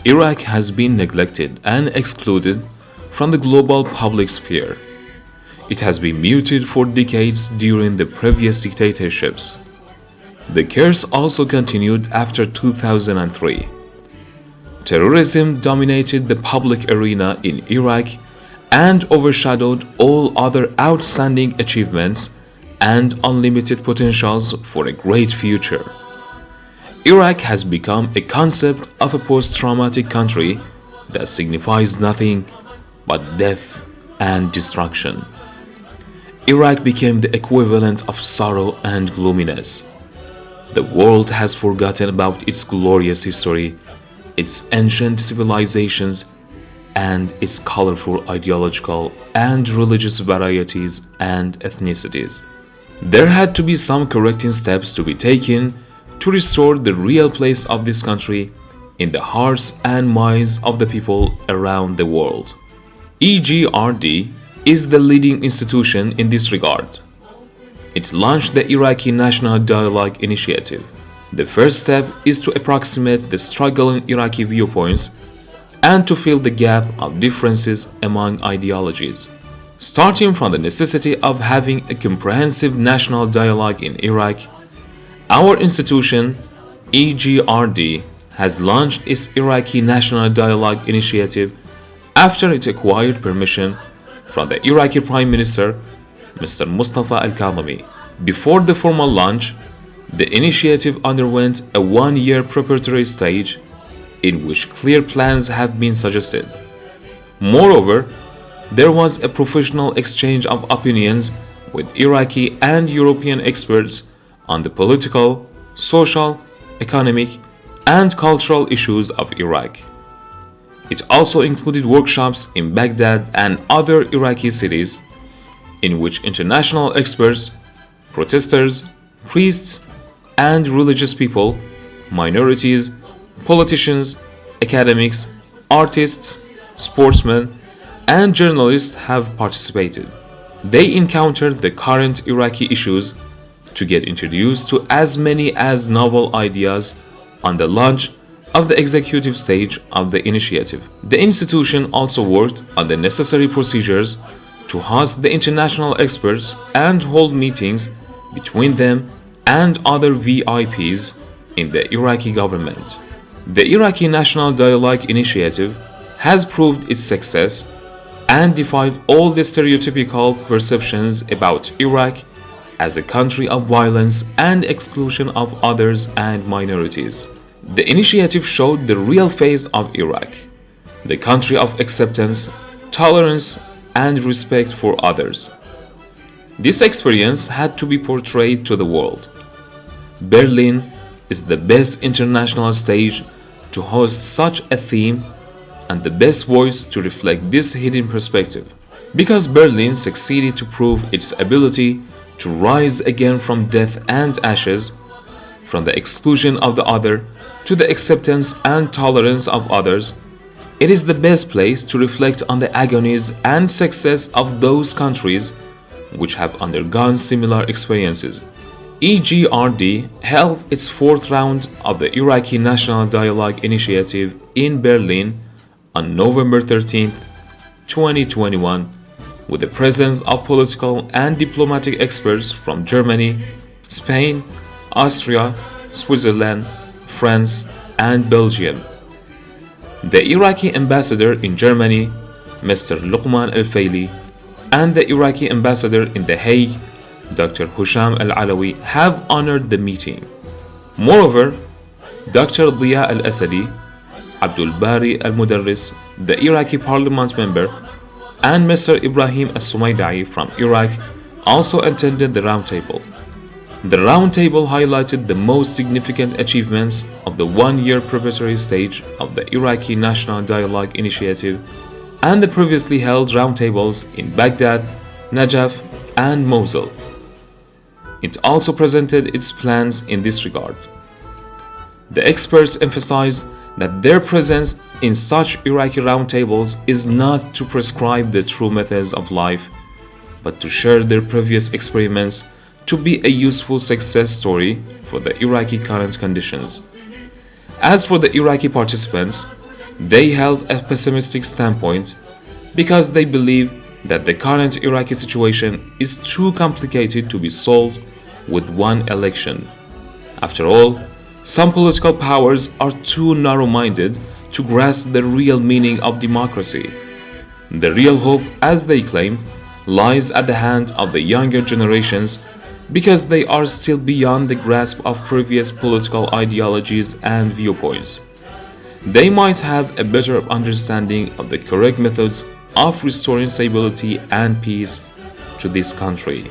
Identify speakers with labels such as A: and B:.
A: Iraq has been neglected and excluded from the global public sphere. It has been muted for decades during the previous dictatorships. The curse also continued after 2003. Terrorism dominated the public arena in Iraq and overshadowed all other outstanding achievements and unlimited potentials for a great future. Iraq has become a concept of a post-traumatic country that signifies nothing but death and destruction. Iraq became the equivalent of sorrow and gloominess. The world has forgotten about its glorious history, its ancient civilizations, and its colorful ideological and religious varieties and ethnicities. There had to be some correcting steps to be taken to restore the real place of this country in the hearts and minds of the people around the world. EGRD is the leading institution in this regard. It launched the Iraqi National Dialogue Initiative. The first step is to approximate the struggling Iraqi viewpoints and to fill the gap of differences among ideologies. Starting from the necessity of having a comprehensive national dialogue in Iraq, our institution, EGRD, has launched its Iraqi National Dialogue Initiative after it acquired permission from the Iraqi Prime Minister, Mr. Mustafa al-Kadhimi. Before the formal launch, the initiative underwent a one-year preparatory stage in which clear plans have been suggested. Moreover, there was a professional exchange of opinions with Iraqi and European experts on the political, social, economic, and cultural issues of Iraq. It also included workshops in Baghdad and other Iraqi cities in which international experts, protesters, priests, and religious people, minorities, politicians, academics, artists, sportsmen, and journalists have participated. They encountered the current Iraqi issues to get introduced to as many as novel ideas on the launch of the executive stage of the initiative. The institution also worked on the necessary procedures to host the international experts and hold meetings between them and other VIPs in the Iraqi government. The Iraqi National Dialogue Initiative has proved its success and defied all the stereotypical perceptions about Iraq as a country of violence and exclusion of others and minorities. The initiative showed the real face of Iraq, the country of acceptance, tolerance, and respect for others. This experience had to be portrayed to the world. Berlin is the best international stage to host such a theme and the best voice to reflect this hidden perspective, because Berlin succeeded to prove its ability to rise again from death and ashes, from the exclusion of the other to the acceptance and tolerance of others. It is the best place to reflect on the agonies and success of those countries which have undergone similar experiences. EGRD held its fourth round of the Iraqi National Dialogue Initiative in Berlin on November 13, 2021, with the presence of political and diplomatic experts from Germany, Spain, Austria, Switzerland, France, and Belgium. The Iraqi ambassador in Germany, Mr. Luqman al-Fayli, and the Iraqi ambassador in The Hague, Dr. Husham al-Alawi, have honored the meeting. Moreover, Dr. Diya al-Asadi, Abdul Bari al-Mudarris, the Iraqi parliament member, and Mr. Ibrahim al-Sumaydai from Iraq also attended the roundtable. The roundtable highlighted the most significant achievements of the one-year preparatory stage of the Iraqi National Dialogue Initiative and the previously held roundtables in Baghdad, Najaf, and Mosul. It also presented its plans in this regard. The experts emphasized that their presence in such Iraqi roundtables is not to prescribe the true methods of life, but to share their previous experiments to be a useful success story for the Iraqi current conditions. As for the Iraqi participants, They held a pessimistic standpoint because they believe that the current Iraqi situation is too complicated to be solved with one election. After all, some political powers are too narrow-minded to grasp the real meaning of democracy. The real hope, as they claimed, lies at the hand of the younger generations because they are still beyond the grasp of previous political ideologies and viewpoints. They might have a better understanding of the correct methods of restoring stability and peace to this country.